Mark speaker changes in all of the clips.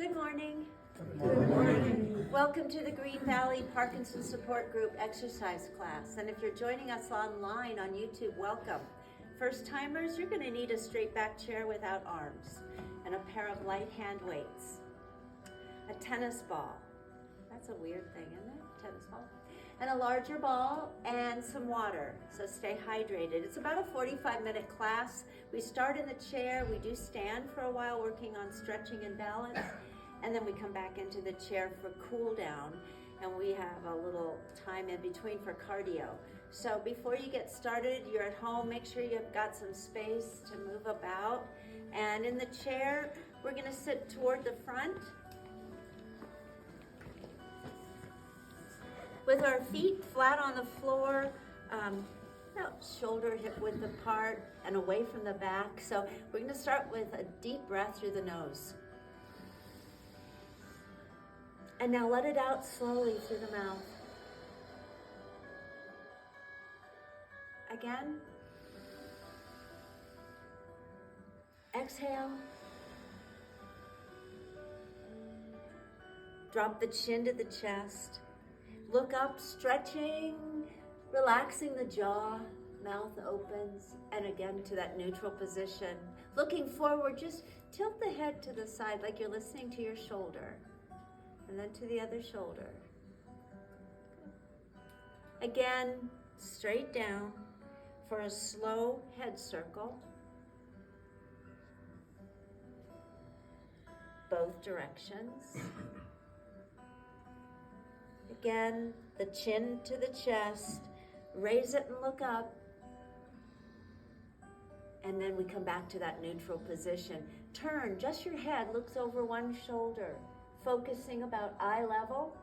Speaker 1: Good morning.
Speaker 2: Good morning.
Speaker 1: Welcome to the Green Valley Parkinson Support Group exercise class. And if you're joining us online on YouTube, welcome. First timers, you're going to need a straight back chair without arms and a pair of light hand weights. A tennis ball. That's a weird thing, isn't it? Tennis ball. And a larger ball and some water. So stay hydrated. It's about a 45-minute class. We start in the chair. We do stand for a while working on stretching and balance. And then we come back into the chair for cool down. And we have a little time in between for cardio. So before you get started, you're at home, make sure you've got some space to move about. And in the chair, we're going to sit toward the front with our feet flat on the floor, shoulder hip width apart and away from the back. So we're going to start with a deep breath through the nose. And now let it out slowly through the mouth. Again. Exhale. Drop the chin to the chest. Look up, stretching, relaxing the jaw, mouth opens, and again to that neutral position. Looking forward, just tilt the head to the side like you're listening to your shoulder, and then to the other shoulder. Again, straight down for a slow head circle. Both directions. Again, the chin to the chest, raise it and look up. And then we come back to that neutral position. Turn, just your head looks over one shoulder, focusing about eye level.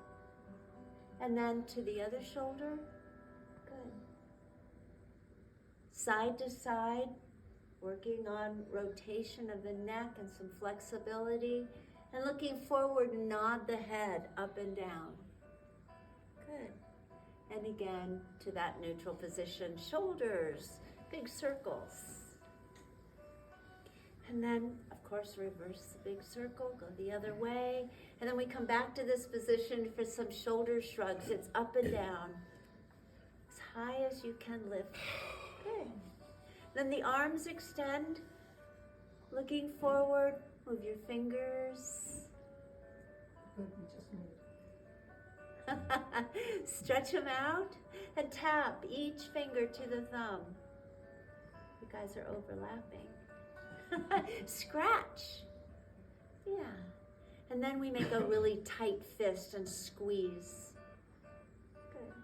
Speaker 1: And then to the other shoulder. Good. Side to side, working on rotation of the neck and some flexibility. And looking forward, nod the head up and down. Good. And again, to that neutral position, shoulders, big circles. And then, of course, reverse the big circle, go the other way. And then we come back to this position for some shoulder shrugs. It's up and down, as high as you can lift. Good. Then the arms extend, looking forward, move your fingers. Stretch them out and tap each finger to the thumb. You guys are overlapping. Scratch. Yeah. And then we make a really tight fist and squeeze. Good.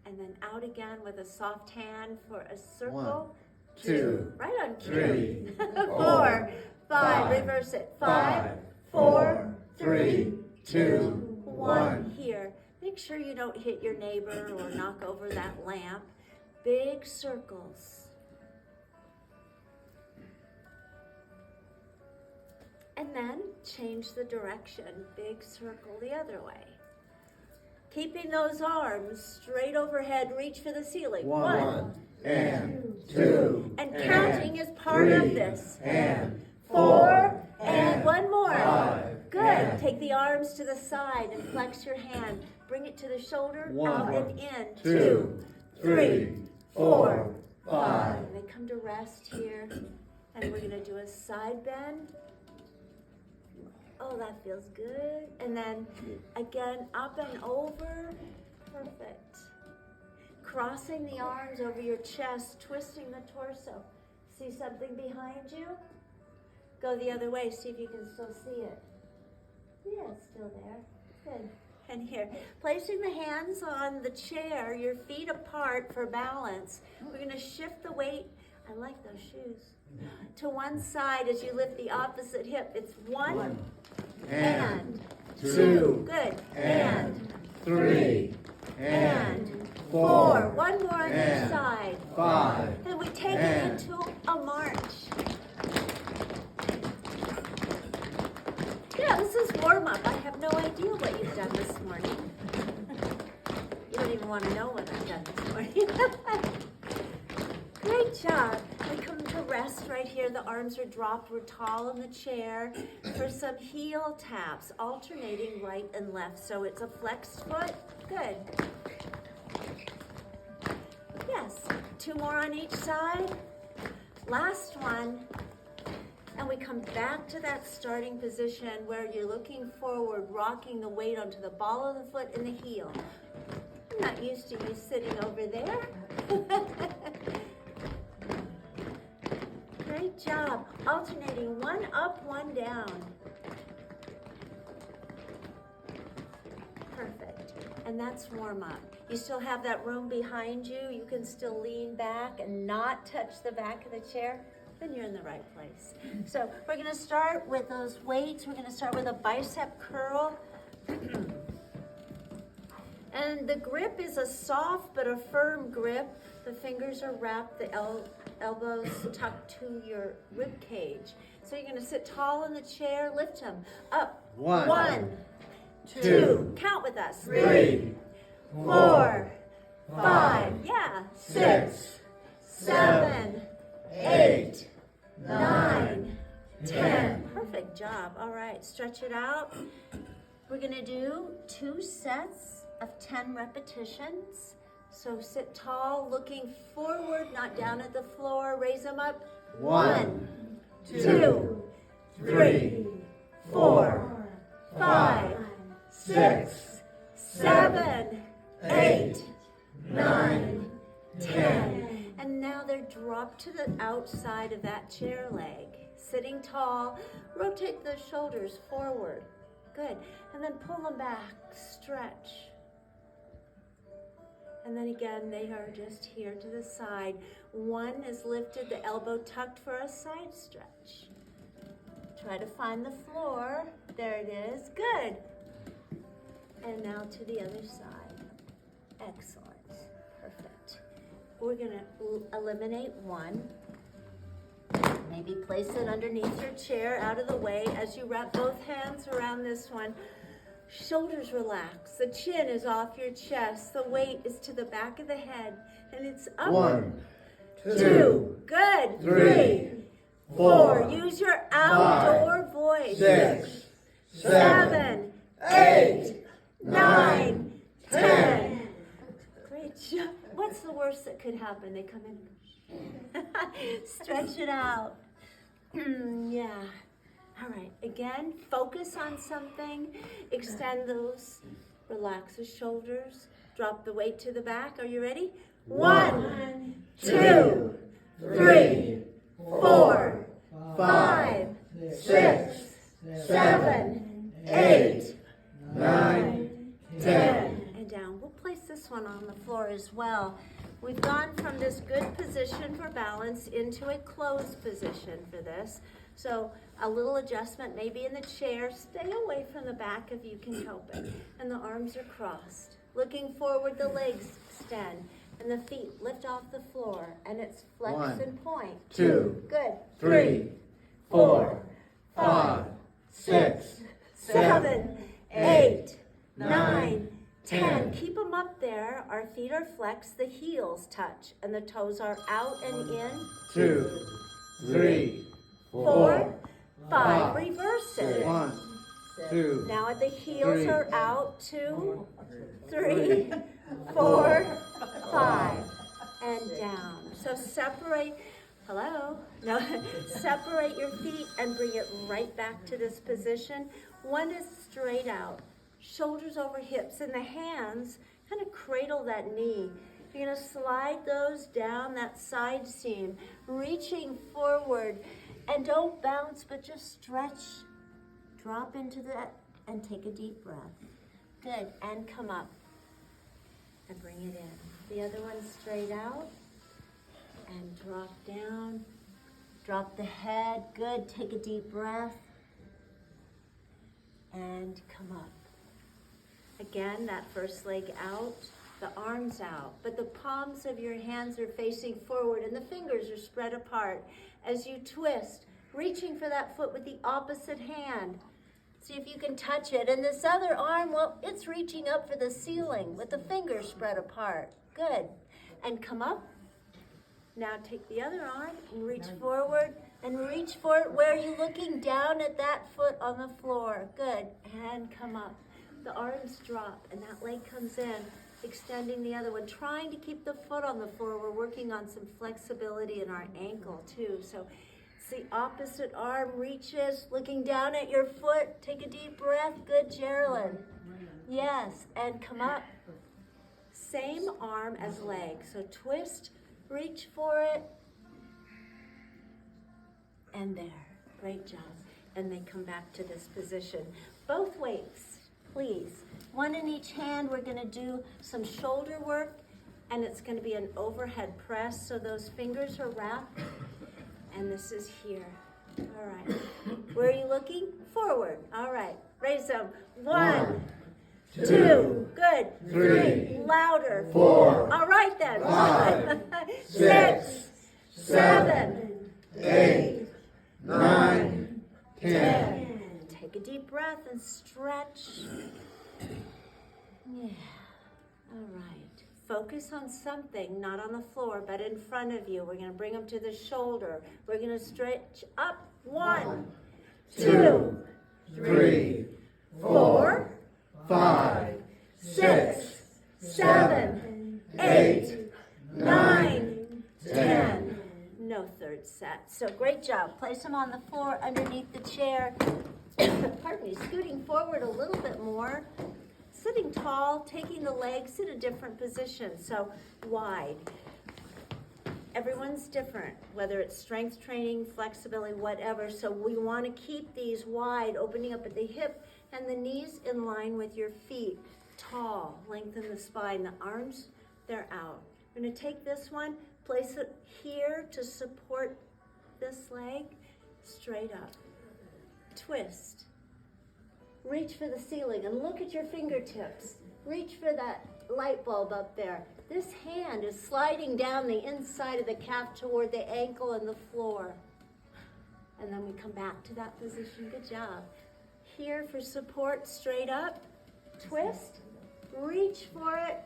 Speaker 1: And then out again with a soft hand for a circle.
Speaker 2: 1, 2,
Speaker 1: right on cue.
Speaker 2: 3,
Speaker 1: 4, 5. Reverse it. 5, 4, 3, 2, 1. Here. Make sure you don't hit your neighbor or knock over that lamp. Big circles. And then change the direction. Big circle the other way. Keeping those arms straight overhead, reach for the ceiling.
Speaker 2: 1 and 2
Speaker 1: and counting is part
Speaker 2: three,
Speaker 1: of this.
Speaker 2: and
Speaker 1: 4 and one more.
Speaker 2: 5
Speaker 1: Good.
Speaker 2: and
Speaker 1: Take the arms to the side and flex your hand. Bring it to the shoulder,
Speaker 2: 1,
Speaker 1: out and in.
Speaker 2: 2, 3, 4, 5.
Speaker 1: And they come to rest here. And we're going to do a side bend. Oh, that feels good. And then again, up and over. Perfect. Crossing the arms over your chest, twisting the torso. See something behind you? Go the other way, see if you can still see it. Yeah, it's still there. Good. And here, placing the hands on the chair, your feet apart for balance. We're going to shift the weight. I like those shoes. To one side as you lift the opposite hip. It's 1 and 2. Good. And
Speaker 2: 3
Speaker 1: and 4. One more on each
Speaker 2: and
Speaker 1: side.
Speaker 2: 5.
Speaker 1: And we take
Speaker 2: and
Speaker 1: it into a march. Yeah, this is warm up. I have no idea what you've done this morning. You don't even want to know what I've done this morning. Great job. We come to rest right here. The arms are dropped. We're tall in the chair for some heel taps, alternating right and left. So it's a flexed foot. Good. Yes. 2 more on each side. Last one. And we come back to that starting position where you're looking forward, rocking the weight onto the ball of the foot and the heel. I'm not used to you sitting over there. Great job. Alternating 1 up, 1 down. Perfect. And that's warm up. You still have that room behind you. You can still lean back and not touch the back of the chair. Then you're in the right place. So we're going to start with those weights. We're going to start with a bicep curl. And the grip is a soft but a firm grip. The fingers are wrapped, the elbows tucked to your rib cage. So you're going to sit tall in the chair, lift them up. 1, 2, count with us. 3, 4, 5, yeah, 6, 7, 8, 9, 10. Perfect job. All right, stretch it out. We're going to do 2 sets of 10 repetitions. So sit tall, looking forward, not down at the floor. Raise them up. 1, 2, 3, 4, 5, 6, 7, 8, 9, 10. And now they're dropped to the outside of that chair leg. Sitting tall, rotate the shoulders forward. Good. And then pull them back, stretch. And then again, they are just here to the side. 1 is lifted, the elbow tucked for a side stretch. Try to find the floor. There it is. Good. And now to the other side. Excellent. Perfect. We're going to eliminate 1. Maybe place it underneath your chair, out of the way, as you wrap both hands around this one. Shoulders relax. The chin is off your chest. The weight is to the back of the head. And it's up.
Speaker 2: 1,
Speaker 1: 2. Good.
Speaker 2: 3,
Speaker 1: 4. Use your outdoor voice.
Speaker 2: 6,
Speaker 1: 7, 8, 9, 10. Great job. What's the worst that could happen? They come in. Stretch it out. Yeah. All right. Again, focus on something. Extend those. Relax the shoulders. Drop the weight to the back. Are you ready? 1, 2, 3, 4, 5, 6, 7, 8, 9, 10. And down. We'll place this one on the floor as well. We've gone from this good position for balance into a closed position for this. So a little adjustment maybe in the chair. Stay away from the back if you can help it. And the arms are crossed. Looking forward, the legs extend. And the feet lift off the floor. And it's flex
Speaker 2: 1,
Speaker 1: and point.
Speaker 2: 2,
Speaker 1: Good.
Speaker 2: 3, 4, 5, 6,
Speaker 1: 7, 8, 9, 10. Keep them up there. Our feet are flexed. The heels touch. And the toes are out and in.
Speaker 2: 2, 3,
Speaker 1: 4, 5.
Speaker 2: 5.
Speaker 1: Reverse it.
Speaker 2: 1, 2.
Speaker 1: Now the heels
Speaker 2: 3.
Speaker 1: are out. 2, 3, 4, 5. And down. So separate. Hello? No. Separate your feet and bring it right back to this position. 1 is straight out. Shoulders over hips, and the hands kind of cradle that knee. You're going to slide those down that side seam, reaching forward. And don't bounce, but just stretch. Drop into that and take a deep breath. Good. And come up and bring it in. The other one straight out and drop down. Drop the head. Good. Take a deep breath and come up. Again, that first leg out, the arms out, but the palms of your hands are facing forward and the fingers are spread apart as you twist, reaching for that foot with the opposite hand. See if you can touch it. And this other arm, well, it's reaching up for the ceiling with the fingers spread apart. Good. And come up Now take the other arm and reach forward and reach for it. Where are you looking? Down at that foot on the floor. Good. And come up. The arms drop and that leg comes in, extending the other one, trying to keep the foot on the floor. We're working on some flexibility in our ankle too. So it's the opposite arm reaches, looking down at your foot. Take a deep breath. Good, Geraldine. Yes, and come up. Same arm as leg. So twist, reach for it, and there. Great job. And then come back to this position. Both weights, please. One in each hand. We're going to do some shoulder work, and it's going to be an overhead press. So those fingers are wrapped, and this is here. All right. Where are you looking? Forward. All right. Raise them. 1, 2, good. 3, louder.
Speaker 2: 4,
Speaker 1: all right then.
Speaker 2: 5,
Speaker 1: 6, 7,
Speaker 2: 8, 9, 10.
Speaker 1: Take a deep breath and stretch. Yeah. All right. Focus on something, not on the floor, but in front of you. We're going to bring them to the shoulder. We're going to stretch up. 1, 2,
Speaker 2: 3,
Speaker 1: 4,
Speaker 2: 5,
Speaker 1: 6, 7, 8, 9, 10. No third set. So great job. Place them on the floor underneath the chair. Pardon me, scooting forward a little bit more. Sitting tall, taking the legs in a different position. So wide. Everyone's different, whether it's strength training, flexibility, whatever. So we want to keep these wide, opening up at the hip and the knees in line with your feet. Tall, lengthen the spine. The arms, they're out. We're going to take this one, place it here to support this leg, straight up. Twist. Reach for the ceiling and look at your fingertips. Reach for that light bulb up there. This hand is sliding down the inside of the calf toward the ankle and the floor. And then we come back to that position. Good job. Here for support, straight up. Twist. Reach for it.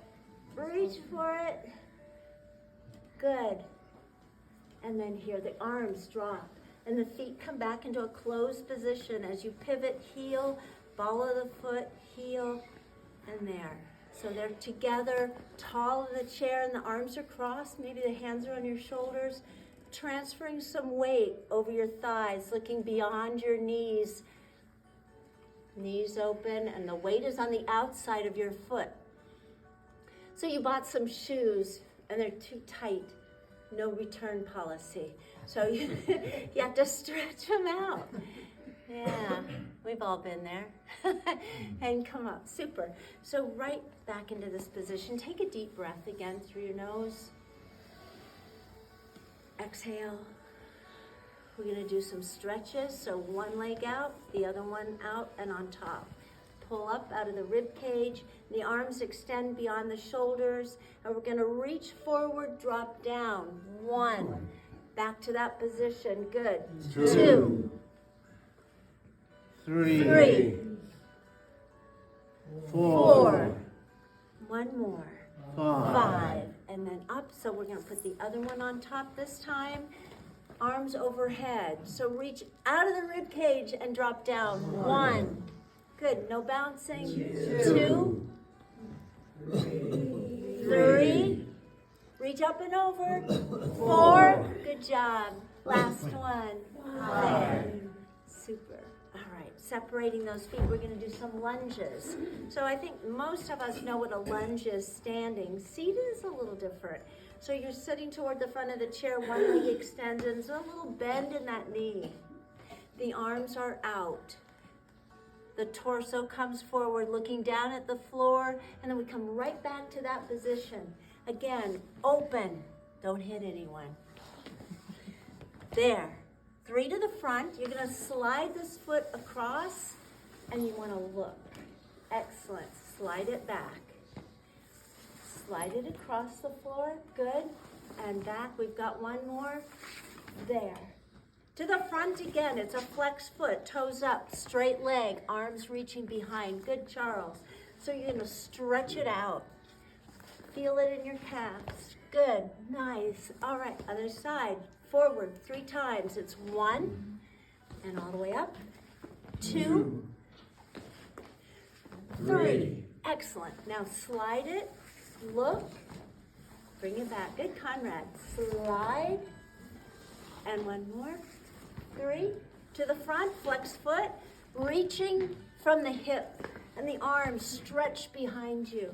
Speaker 1: Reach for it. Good. And then here, the arms drop. And the feet come back into a closed position as you pivot, heel, ball of the foot, heel, and there. So they're together, tall in the chair, and the arms are crossed. Maybe the hands are on your shoulders. Transferring some weight over your thighs, looking beyond your knees. Knees open, and the weight is on the outside of your foot. So you bought some shoes, and they're too tight. No return policy. So you have to stretch them out. Yeah, we've all been there. And come up, super. So right back into this position. Take a deep breath again through your nose. Exhale. We're gonna do some stretches. So one leg out, the other one out and on top. Pull up out of the rib cage. The arms extend beyond the shoulders. And we're gonna reach forward, drop down. 1. Back to that position. Good. 2.
Speaker 2: 3, 4,
Speaker 1: One more.
Speaker 2: 5.
Speaker 1: 5. And then up. So we're going to put the other one on top this time. Arms overhead. So reach out of the rib cage and drop down. 1. Good. No bouncing. 2. 3. Reach up and over. 4. Good job. Last one. There. Super. All right. Separating those feet. We're going to do some lunges. So I think most of us know what a lunge is standing. Seated is a little different. So you're sitting toward the front of the chair. One leg extends. And there's a little bend in that knee. The arms are out. The torso comes forward, looking down at the floor, and then we come right back to that position. Again, open. Don't hit anyone. There. 3 to the front. You're going to slide this foot across, and you want to look. Excellent. Slide it back. Slide it across the floor. Good. And back. We've got one more. There. To the front again. It's a flex foot. Toes up. Straight leg. Arms reaching behind. Good, Charles. So you're going to stretch it out. Feel it in your calves. Good, nice. All right, other side. Forward 3 times. It's 1, and all the way up. 2, 3. Excellent. Now slide it, look, bring it back. Good, Conrad. Slide, and 1 more. 3, to the front, flex foot, reaching from the hip, and the arms stretch behind you.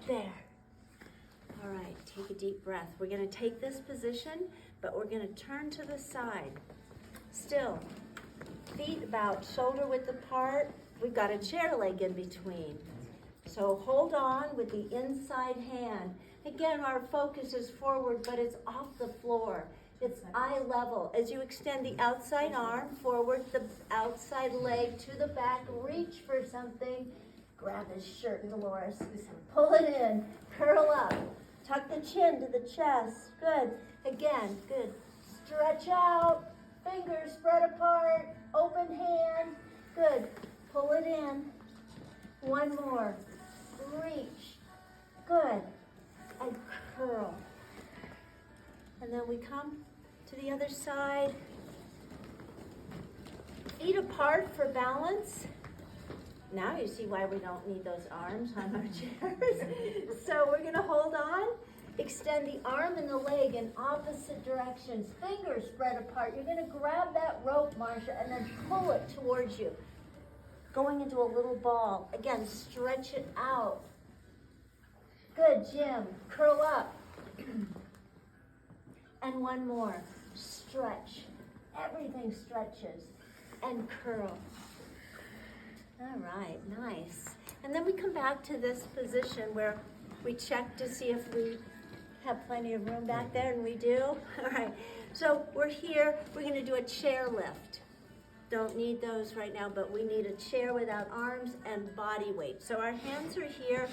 Speaker 1: There. All right, take a deep breath. We're gonna take this position, but we're gonna turn to the side. Still, feet about shoulder width apart. We've got a chair leg in between. So hold on with the inside hand. Again, our focus is forward, but it's off the floor. It's eye level. As you extend the outside arm forward, the outside leg to the back, reach for something. Grab his shirt, Dolores. Pull it in, curl up. Tuck the chin to the chest. Good. Again, good. Stretch out. Fingers spread apart. Open hand. Good. Pull it in. 1 more. Reach. Good. And curl. And then we come to the other side. Feet apart for balance. Now you see why we don't need those arms on our chairs. So we're gonna hold on, extend the arm and the leg in opposite directions, fingers spread apart. You're gonna grab that rope, Marcia, and then pull it towards you. Going into a little ball. Again, stretch it out. Good, Jim. Curl up. And 1 more. Stretch. Everything stretches. And curl. All right, nice. And then we come back to this position where we check to see if we have plenty of room back there, and we do. All right, so we're here. We're going to do a chair lift. Don't need those right now, but we need a chair without arms and body weight. So our hands are here,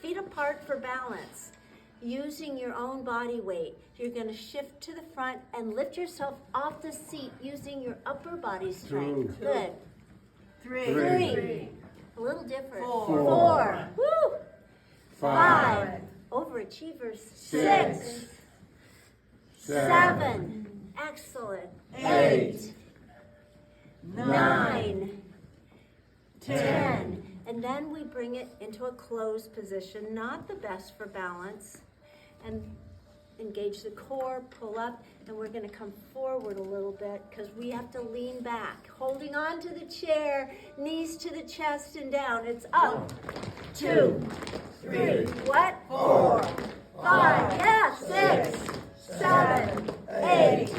Speaker 1: feet apart for balance. Using your own body weight, you're going to shift to the front and lift yourself off the seat using your upper body strength.
Speaker 2: 2.
Speaker 1: Good.
Speaker 2: 3.
Speaker 1: A little different.
Speaker 2: 4.
Speaker 1: Woo. 5. Overachievers. 6. 7. Excellent. 8. 9. 10. And then we bring it into a closed position, not the best for balance. And engage the core, pull up, and we're going to come forward a little bit because we have to lean back. Holding on to the chair, knees to the chest and down. It's up. 2, 3, what? 4, 5, yeah, 6, 7, 8,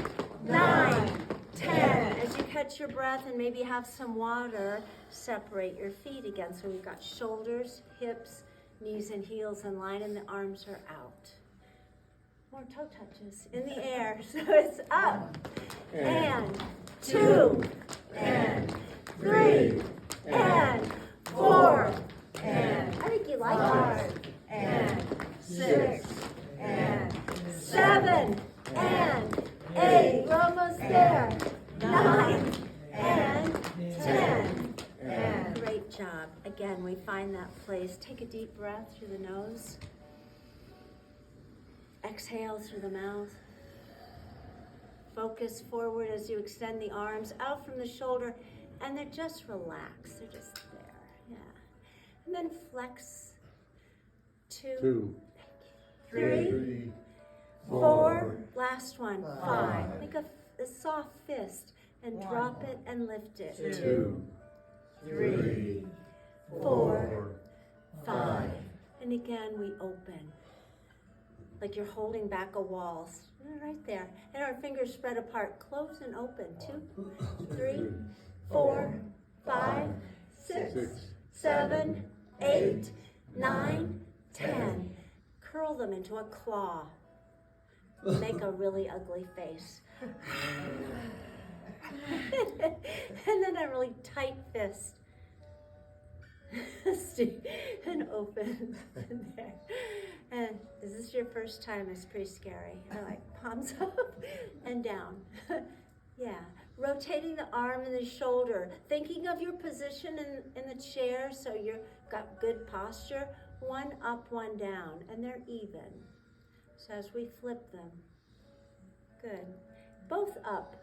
Speaker 1: 9, 10. As you catch your breath and maybe have some water, separate your feet again. So we've got shoulders, hips, knees and heels in line, and the arms are out. More toe touches in the air. So it's up. And 2, and 3, and 4, and I think you like that. And 6, and 7, and 8. We're almost there. 9, and 10. And great job. Again, we find that place. Take a deep breath through the nose. Exhale through the mouth. Focus forward as you extend the arms out from the shoulder, and they're just relaxed. They're just there. Yeah. And then flex. 2, 3, 4. Last one. 5. Make a soft fist and drop it and lift it. 2, 3, 4, 5. And again, we open. Like you're holding back a wall. Right there. And our fingers spread apart. Close and open. 2, 3, 4, 5, 6, 7, 8, 9, 10. Curl them into a claw. Make a really ugly face. And then a really tight fist. And open in there. And is this your first time? It's pretty scary. I like palms up and down. Yeah. Rotating the arm and the shoulder. Thinking of your position in the chair so you've got good posture. 1 up, 1 down. And they're even. So as we flip them, good. Both up,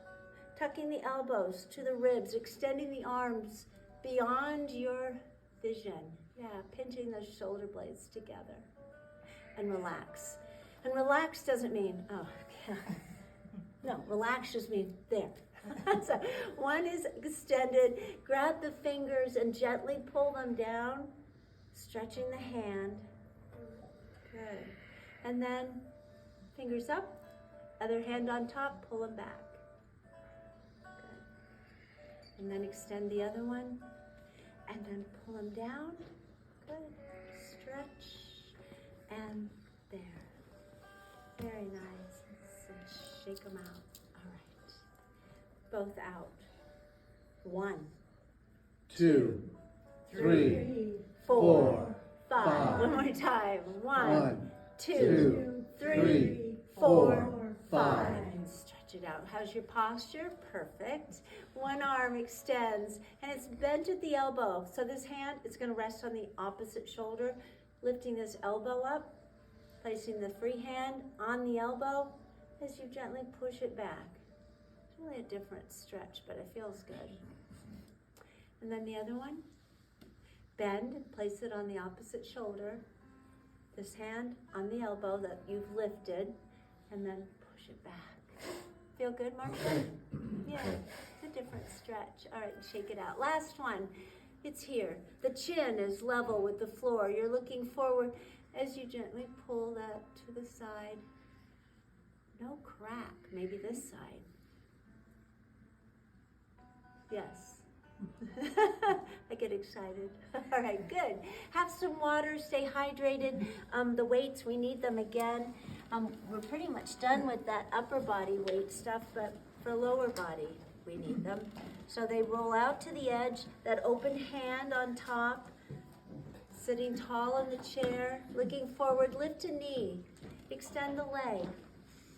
Speaker 1: tucking the elbows to the ribs, extending the arms beyond your vision. Yeah, pinching those shoulder blades together. And relax. And relax doesn't mean, oh, yeah. No, relax just means there. So one is extended, grab the fingers and gently pull them down, stretching the hand. Good. And then fingers up, other hand on top, pull them back. Good. And then extend the other one, and then pull them down. Good. Stretch, and there. Very nice. And shake them out. All right. Both out. 1,
Speaker 3: 2, 3,
Speaker 1: 4, 5.
Speaker 3: five.
Speaker 1: One more time. 1, 2,
Speaker 3: 2,
Speaker 1: 3, 4, 5. And stretch it out. How's your posture? Perfect. One arm extends and it's bent at the elbow. So this hand is going to rest on the opposite shoulder, lifting this elbow up, placing the free hand on the elbow as you gently push it back. It's really a different stretch, but it feels good. And then the other one. Bend and place it on the opposite shoulder. This hand on the elbow that you've lifted, and then push it back. Feel good, Marcia? Yeah, it's a different stretch. All right, shake it out. Last one. It's here. The chin is level with the floor. You're looking forward as you gently pull that to the side. No crack. Maybe this side. Yes. I get excited. All right, good. Have some water, stay hydrated. The weights, we need them again. We're pretty much done with that upper body weight stuff, but for lower body, we need them. So they roll out to the edge, that open hand on top, sitting tall in the chair, looking forward, lift a knee, extend the leg,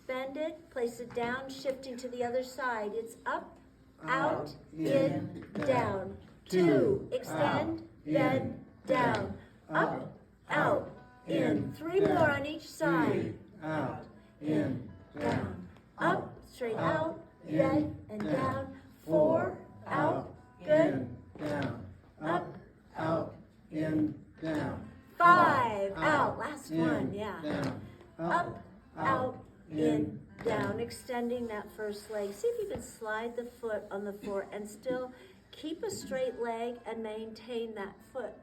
Speaker 1: bend it, place it down, shifting to the other side. It's up, out, in, down. 2, extend, bend, down. Up, out, in. 3 more on each side.
Speaker 3: Out, in,
Speaker 1: Down. Up, straight out, bend, and down. 4, out, good.
Speaker 3: down. Up, out, in, down.
Speaker 1: 5, out. Last one,
Speaker 3: In,
Speaker 1: yeah.
Speaker 3: down.
Speaker 1: Up, out, in, down. Extending that first leg. See if you can slide the foot on the floor and still keep a straight leg and maintain that foot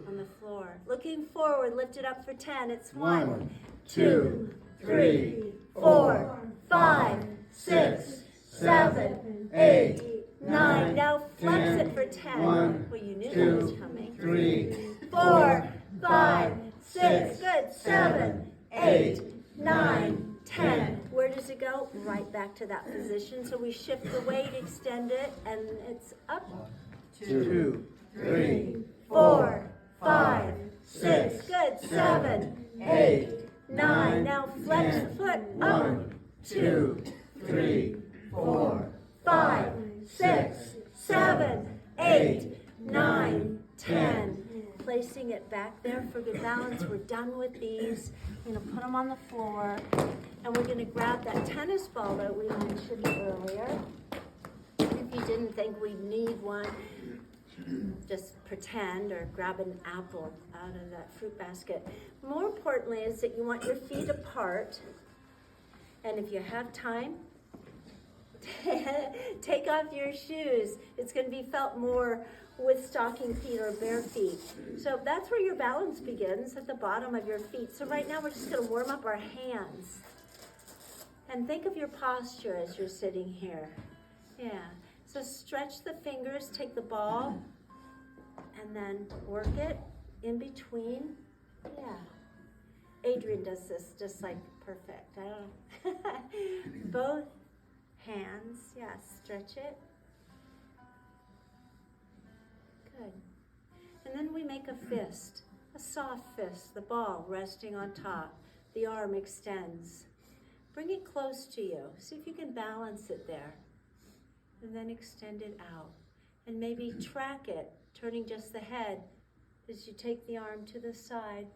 Speaker 1: on the floor. Looking forward, lift it up for 10. It's 1, 2, 3, 4, 5, 6, 7, 8, 9. Now flex it for 10. Well, you knew that was coming.
Speaker 3: 3,
Speaker 1: 4, 5, 6, good. 7, 8, 9, 10. Where does it go? Right back to that position. So we shift the weight, extend it, and it's up.
Speaker 3: 2, 3,
Speaker 1: 4, 5, 6, good. 7, 8, 9. Now flex the foot. Up. 2,
Speaker 3: 3, 4,
Speaker 1: 5, 6, 7, 8, 9, 10. Placing it back there for good balance. We're done with these. We're going to put them on the floor. And we're going to grab that tennis ball that we mentioned earlier. If you didn't think we'd need one, just pretend or grab an apple out of that fruit basket. More importantly is that you want your feet apart. And if you have time, take off your shoes. It's going to be felt more with stocking feet or bare feet. So that's where your balance begins, at the bottom of your feet. So right now we're just going to warm up our hands. And think of your posture as you're sitting here. Yeah. So stretch the fingers, take the ball, and then work it in between. Yeah. Adrian does this just like perfect. I don't know. Both hands, yeah, stretch it. Good. And then we make a fist, a soft fist, the ball resting on top. The arm extends. Bring it close to you. See if you can balance it there. And then extend it out. And maybe track it, turning just the head as you take the arm to the side.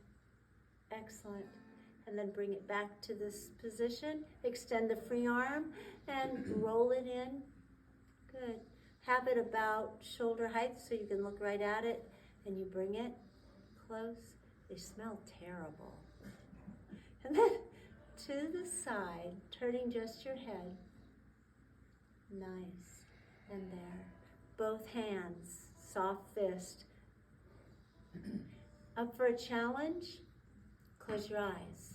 Speaker 1: Excellent. and then bring it back to this position. Extend the free arm and roll it in. Good. Have it about shoulder height so you can look right at it, and you bring it close. They smell terrible. And then to the side, turning just your head. Nice. And there. Both hands, soft fist. Up for a challenge? Close your eyes.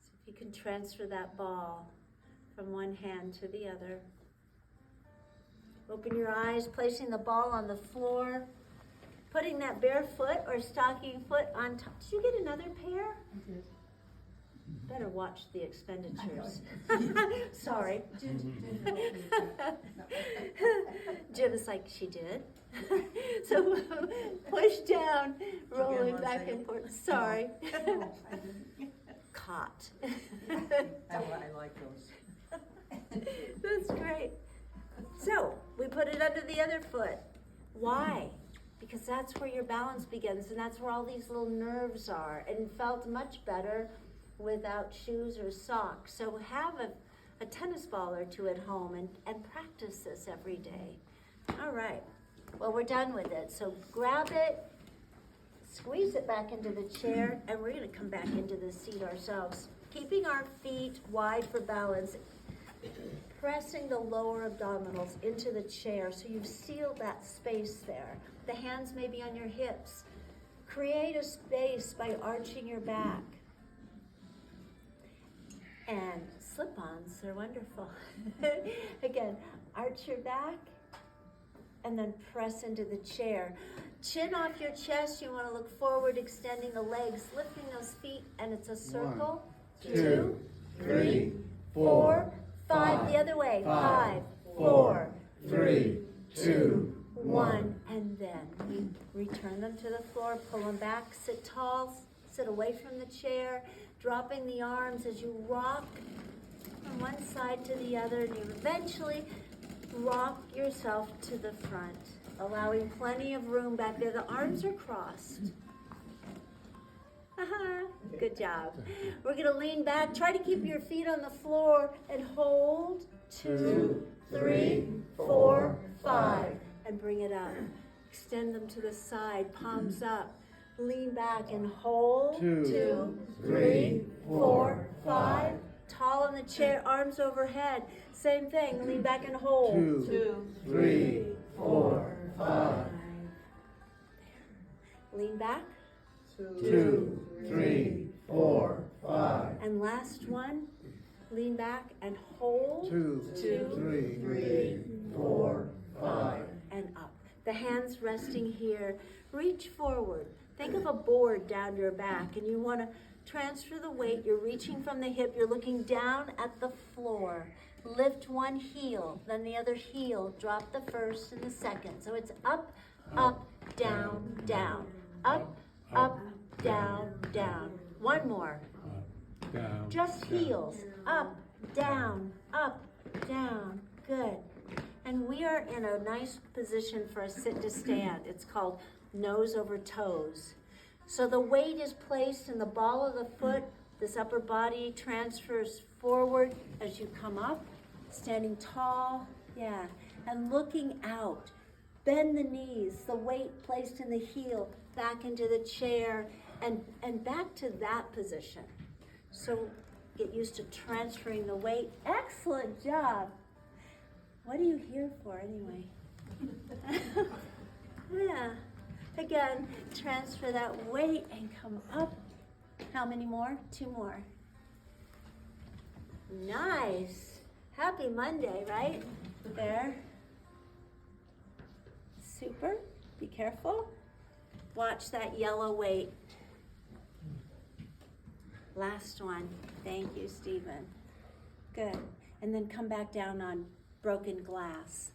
Speaker 1: So if you can transfer that ball from one hand to the other. Open your eyes, placing the ball on the floor, putting that bare foot or stocking foot on top. Did you get another pair?
Speaker 2: I did.
Speaker 1: Better watch the expenditures. Sorry. Jim is like, she did. So push down, rolling back and forth. Sorry. Caught.
Speaker 2: I like those.
Speaker 1: That's great. So we put it under the other foot. Why? Because that's where your balance begins, and that's where all these little nerves are, and felt much better without shoes or socks. So have a tennis ball or two at home and practice this every day. All right. Well, we're done with it. So grab it, squeeze it back into the chair, and we're going to come back into the seat ourselves. Keeping our feet wide for balance, pressing the lower abdominals into the chair so you've sealed that space there. The hands may be on your hips. Create a space by arching your back. And slip-ons, they're wonderful. Again, arch your back and then press into the chair. Chin off your chest, you want to look forward, extending the legs, lifting those feet, and it's a circle.
Speaker 3: 1, 2, 3, 4,
Speaker 1: 5. The other way.
Speaker 3: 5,
Speaker 1: 4,
Speaker 3: 4, 3, 2,
Speaker 1: 1. And then we return them to the floor, pull them back, sit tall, sit away from the chair, dropping the arms as you rock from one side to the other, and you eventually rock yourself to the front, allowing plenty of room back there. The arms are crossed. Good job. We're going to lean back. Try to keep your feet on the floor and hold. 2, 3, 4, 5. And bring it up. Extend them to the side, palms up. Lean back and hold. 2, 3, 4, 5. Tall in the chair, arms overhead. Same thing. Lean back and hold.
Speaker 3: 2, 3, 4, 5.
Speaker 1: Lean back.
Speaker 3: 2, 3, 4, 5.
Speaker 1: And last one. Lean back and hold.
Speaker 3: 2, 3, 4, 5.
Speaker 1: And up. The hands resting here. Reach forward. Think of a board down your back, and you want to transfer the weight. You're reaching from the hip. You're looking down at the floor. Lift one heel, then the other heel. Drop the first and the second. So it's up, up, down, down. Up, up, down, down. One more.
Speaker 3: Down.
Speaker 1: Just heels. Up, down, up, down. Good. And we are in a nice position for a sit to stand. It's called nose over toes. So the weight is placed in the ball of the foot. This upper body transfers forward as you come up, standing tall, yeah, and looking out. Bend the knees, the weight placed in the heel, back into the chair, and back to that position. So get used to transferring the weight. Excellent job. What are you here for anyway? Yeah. Again, transfer that weight and come up. How many more? 2 more. Nice. Happy Monday, right? There. Super. Be careful. Watch that yellow weight. Last one. Thank you, Stephen. Good. And then come back down on broken glass.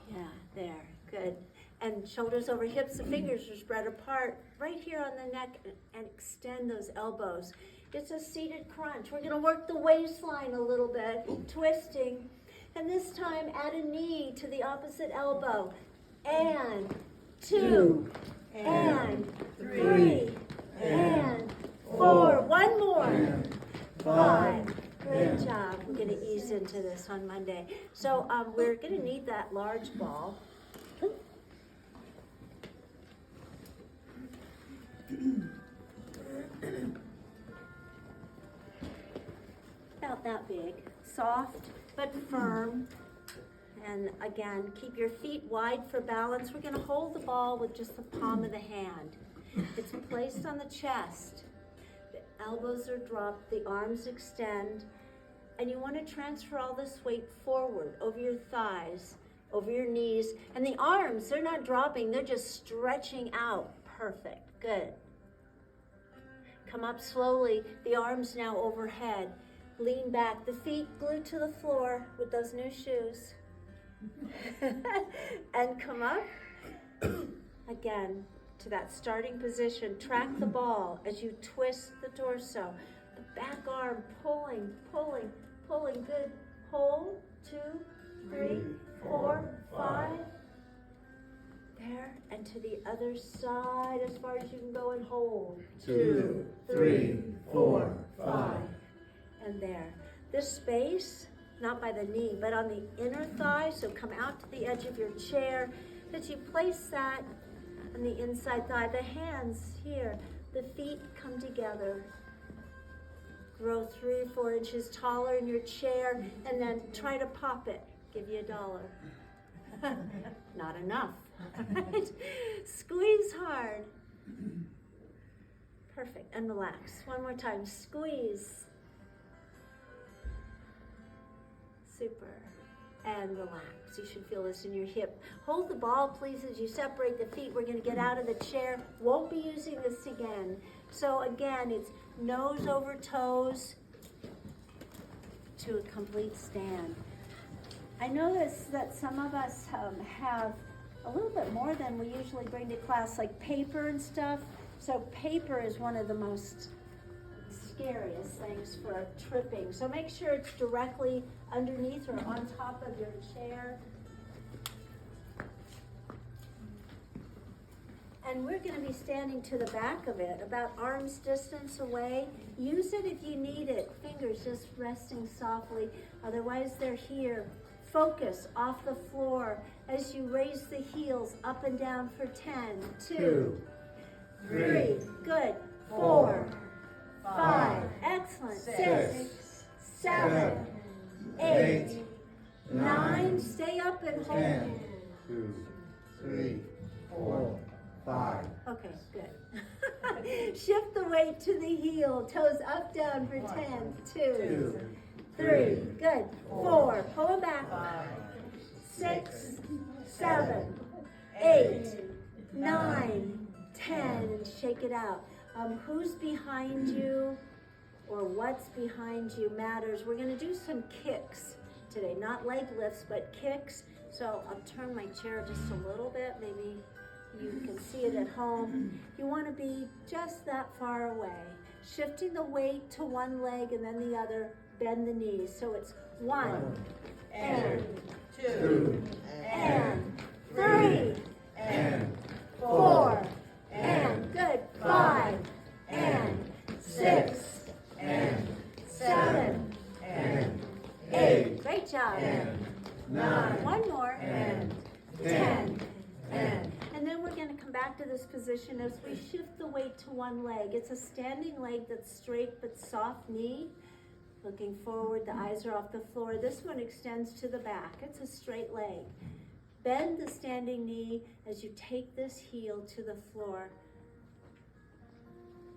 Speaker 1: Yeah, there. Good. And shoulders over hips, the fingers are spread apart right here on the neck, and extend those elbows. It's a seated crunch. We're going to work the waistline a little bit, twisting. And this time, add a knee to the opposite elbow. And 2, and 3, and 4, one more,
Speaker 3: and
Speaker 1: 5. Great job. We're going to ease into this on Monday. So we're going to need that large ball. About that big. Soft but firm. And again, keep your feet wide for balance. We're going to hold the ball with just the palm of the hand. It's placed on the chest. The elbows are dropped, the arms extend, and you want to transfer all this weight forward over your thighs, over your knees, and the arms, they're not dropping, they're just stretching out. Perfect. Good. Come up slowly, the arms now overhead. Lean back, the feet glued to the floor with those new shoes. And come up again to that starting position. Track the ball as you twist the torso. The back arm pulling, pulling, pulling. Good. Hold. 2, 3, 4, 5. There. And to the other side as far as you can go and hold.
Speaker 3: 2, 3, 4, 5.
Speaker 1: And there. This space, not by the knee, but on the inner thigh, so come out to the edge of your chair, as you place that on the inside thigh, the hands here, the feet come together. Grow 3 or 4 inches taller in your chair, and then try to pop it. Give you $1. Not enough. Right? Squeeze hard. Perfect, and relax. One more time, squeeze. Super. And relax. You should feel this in your hip. Hold the ball, please, as you separate the feet. We're going to get out of the chair. Won't be using this again. So again, it's nose over toes to a complete stand. I notice that some of us have a little bit more than we usually bring to class, like paper and stuff. So paper is one of the most scariest things for tripping. So make sure it's directly underneath or on top of your chair. And we're going to be standing to the back of it, about arm's distance away. Use it if you need it. Fingers just resting softly. Otherwise, they're here. Focus off the floor as you raise the heels up and down for 10, 2, 3, good, 4, 5, excellent, 6, 7, 8, 9, stay up and hold.
Speaker 3: 10, 2, 3, 4, 5.
Speaker 1: Okay, good. Shift the weight to the heel, toes up, down for 10, 2, 3, good, 4, pull them back, 6, 7, 8, 9, 10, and shake it out. Who's behind you or what's behind you matters. We're going to do some kicks today, not leg lifts, but kicks. So I'll turn my chair just a little bit. Maybe you can see it at home. You want to be just that far away. Shifting the weight to one leg and then the other, bend the knees. So it's 1 and 2 and 3 and 4 and good, 5 and 6 and 7 and 8. Great job. 9. One more. And 10. And then we're going to come back to this position as we shift the weight to one leg. It's a standing leg that's straight but soft knee. Looking forward, the eyes are off the floor. This one extends to the back. It's a straight leg. Bend the standing knee as you take this heel to the floor.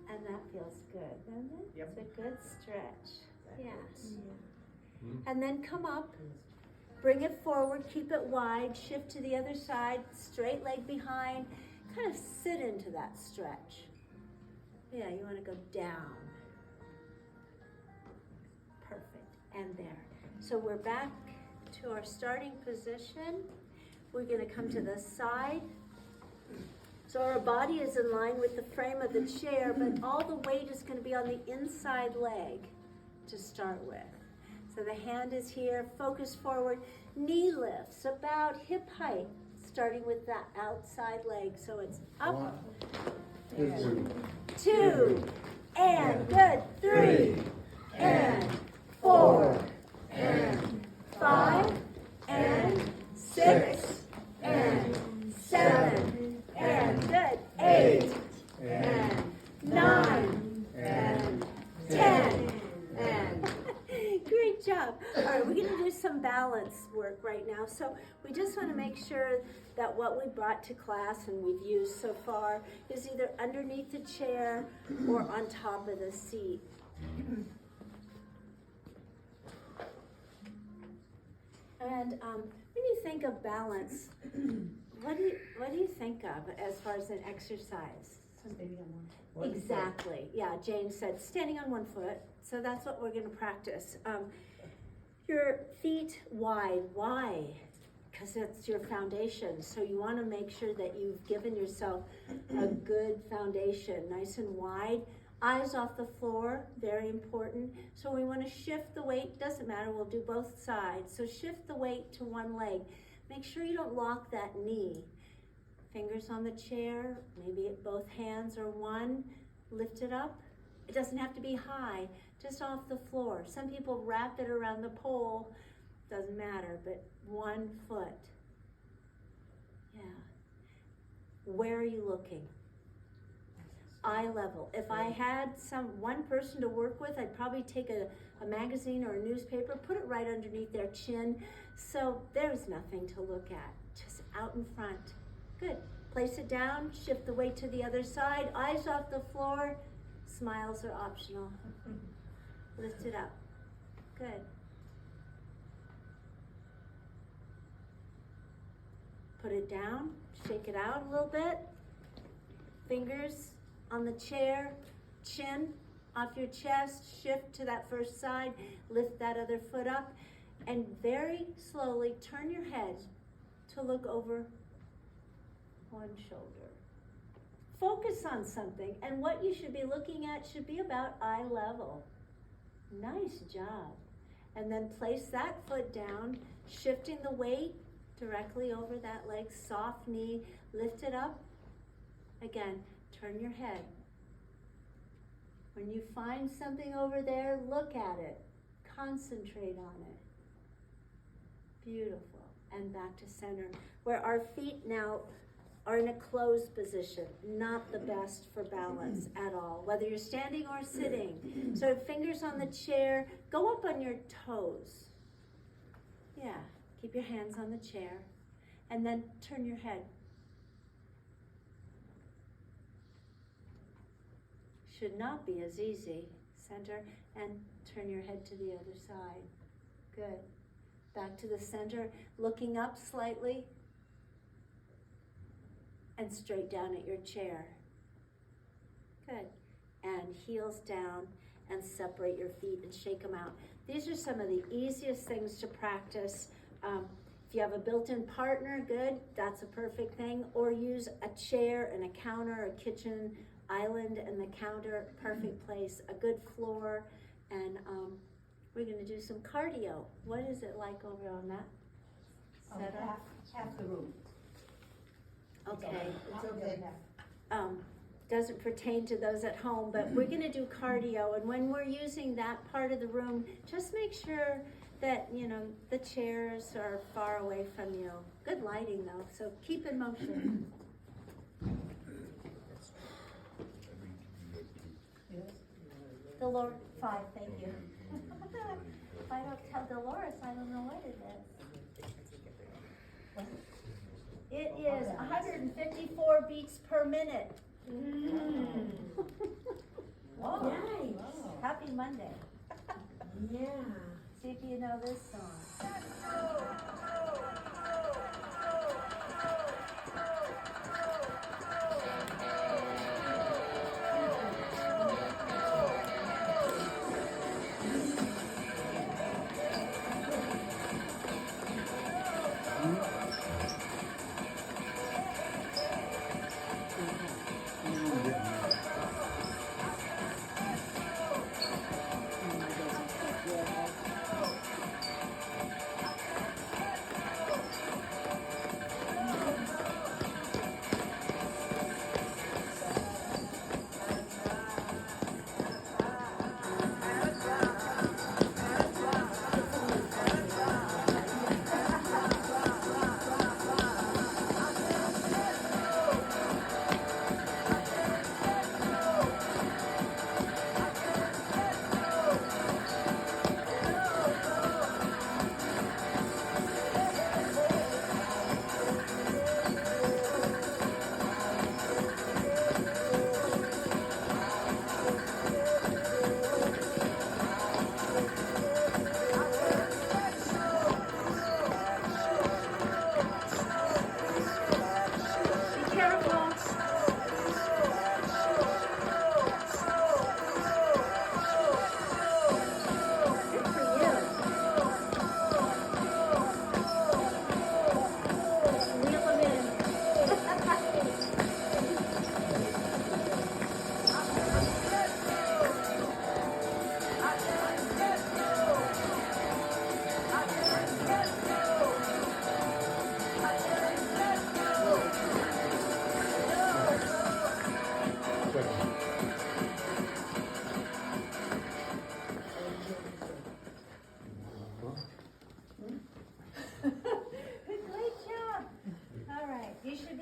Speaker 1: And that feels good, doesn't it?
Speaker 2: Yep.
Speaker 1: It's a good stretch. Yes. And then come up. Bring it forward, keep it wide, shift to the other side, straight leg behind. Kind of sit into that stretch. Yeah, you want to go down. Perfect. And there. So we're back to our starting position. We're going to come to the side. So our body is in line with the frame of the chair, but all the weight is going to be on the inside leg to start with. So the hand is here, focus forward, knee lifts about hip height, starting with that outside leg. So it's up,
Speaker 3: 1, 2,
Speaker 1: 2, and good. 3 and 4 and 5 and 6 and 7 and good. 8 and 9 and 10 and great job. All right, we're going to do some balance work right now. So we just want to make sure that what we brought to class and we've used so far is either underneath the chair or on top of the seat. And when you think of balance, what do you think of as far as an exercise? Exactly. Yeah, Jane said standing on one foot. So that's what we're going to practice. Your feet wide. Why? Because it's your foundation. So you want to make sure that you've given yourself a good foundation, nice and wide. Eyes off the floor, very important. So we want to shift the weight. Doesn't matter, we'll do both sides. So shift the weight to one leg. Make sure you don't lock that knee. Fingers on the chair, maybe both hands or one. Lift it up. It doesn't have to be high, just off the floor. Some people wrap it around the pole. Doesn't matter, but 1 foot. Yeah. Where are you looking? Eye level. If I had one person to work with, I'd probably take a magazine or a newspaper, put it right underneath their chin, so there's nothing to look at, just out in front. Good. Place it down, shift the weight to the other side, eyes off the floor, smiles are optional. Lift it up. Good. Put it down, shake it out a little bit. Fingers on the chair, chin off your chest, shift to that first side, lift that other foot up, and very slowly turn your head to look over one shoulder. Focus on something, and what you should be looking at should be about eye level. Nice job. And then place that foot down, shifting the weight directly over that leg, soft knee, lift it up. Again, turn your head. When you find something over there, look at it. Concentrate on it. Beautiful. And back to center, where our feet now are in a closed position, not the best for balance at all, whether you're standing or sitting. So fingers on the chair, go up on your toes. Yeah, keep your hands on the chair, and then turn your head. Should not be as easy. Center, and turn your head to the other side. Good. Back to the center, looking up slightly, and straight down at your chair. Good. And heels down, and separate your feet and shake them out. These are some of the easiest things to practice. If you have a built-in partner, good, that's a perfect thing. Or use a chair and a counter, a kitchen island and the counter, perfect place, a good floor, and we're going to do some cardio. What is it like over on that setup?
Speaker 2: Half the room.
Speaker 1: Okay.
Speaker 2: It's okay.
Speaker 1: Doesn't pertain to those at home, but we're going to do cardio, and when we're using that part of the room, just make sure that, you know, the chairs are far away from you. Good lighting though, so keep in motion. Dolores, 5, thank you. If I don't tell Dolores, I don't know what it is. It is 154 beats per minute. Whoa. Nice. Happy Monday.
Speaker 4: Yeah.
Speaker 1: See if you know this song.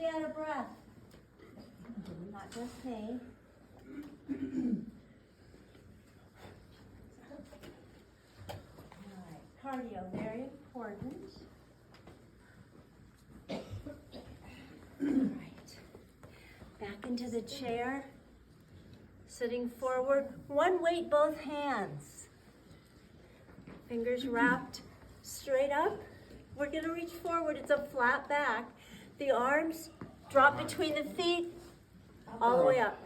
Speaker 1: be out of breath. Not just me. All right, cardio, very important. All right, back into the chair, sitting forward. One weight, both hands. Fingers wrapped straight up. We're gonna reach forward, it's a flat back. The arms drop between the feet, all the way up.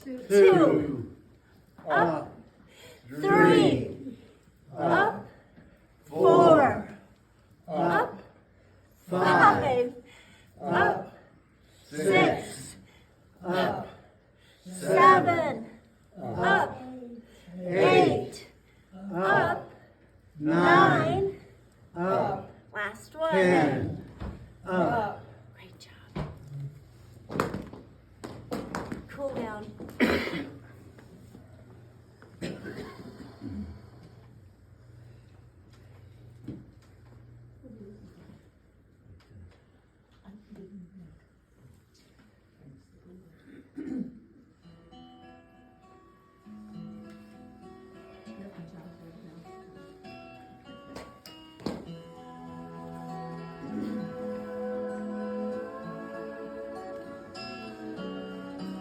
Speaker 1: Two, up, three, up, four, up, five, up, six, up, seven, up, eight, up, nine,
Speaker 3: up,
Speaker 1: last one.
Speaker 3: 10, up.
Speaker 1: Great job. Cool down.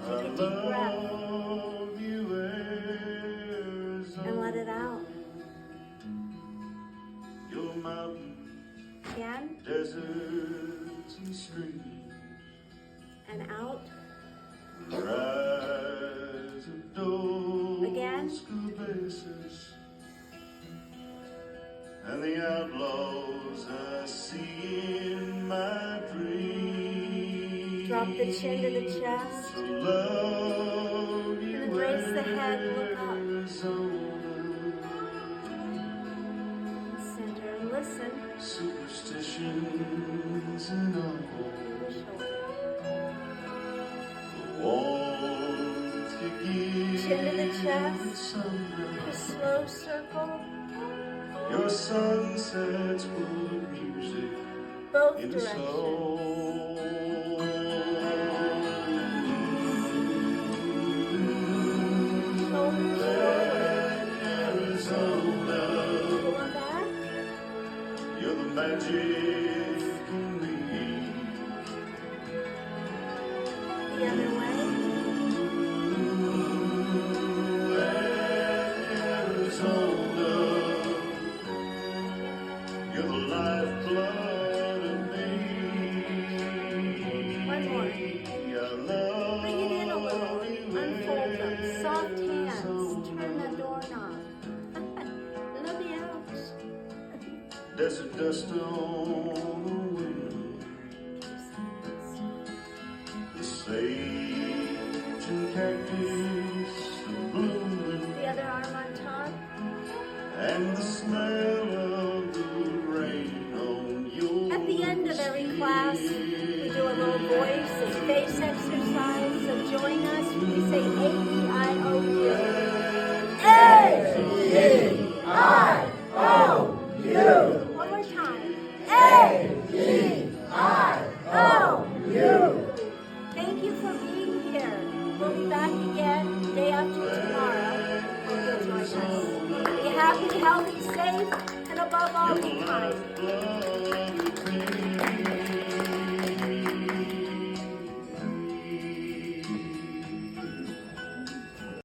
Speaker 1: Take a deep breath and let it out.
Speaker 4: Your mountains,
Speaker 1: Again
Speaker 4: deserts, and streams,
Speaker 1: and out.
Speaker 4: rise of those
Speaker 1: Again.
Speaker 4: bases, and the outlaws I see in my dreams.
Speaker 1: Drop the chin to the chest.
Speaker 4: To love you,
Speaker 1: And embrace the head, look up.
Speaker 4: Arizona.
Speaker 1: Center and listen.
Speaker 4: Superstitions and all.
Speaker 1: Over the shoulder.
Speaker 4: Warmth you give
Speaker 1: Chin to the chest.
Speaker 4: with sunrise.
Speaker 1: A slow circle.
Speaker 4: Your sunsets put music
Speaker 1: Both
Speaker 4: in the
Speaker 1: directions.
Speaker 4: soul.
Speaker 1: Shoulders forward.
Speaker 4: Arizona,
Speaker 1: Pull them back.
Speaker 4: you're the magic in me.
Speaker 1: The other way.
Speaker 4: Arizona, you're the lifeblood of me.
Speaker 1: One more.
Speaker 4: I love
Speaker 1: Bring it in a little.
Speaker 4: you,
Speaker 1: Unfold them. Soft hands.
Speaker 4: Arizona.
Speaker 1: Turn the doorknob. Let me out.
Speaker 4: Desert dust on the wind, the sage and cactus are blooming,
Speaker 1: The other arm on top.
Speaker 4: and the smell of the rain on your
Speaker 1: At the end of every class, we do a little voice and face exercise. So join us. We say A-E-I-O-U. A-E-I-O-U. One more time. A-E-I-O-U. Thank you for being here. We'll be back again day after tomorrow. Hope you'll join us. Be happy, healthy, safe, and above all, be kind.
Speaker 4: lifeblood of me.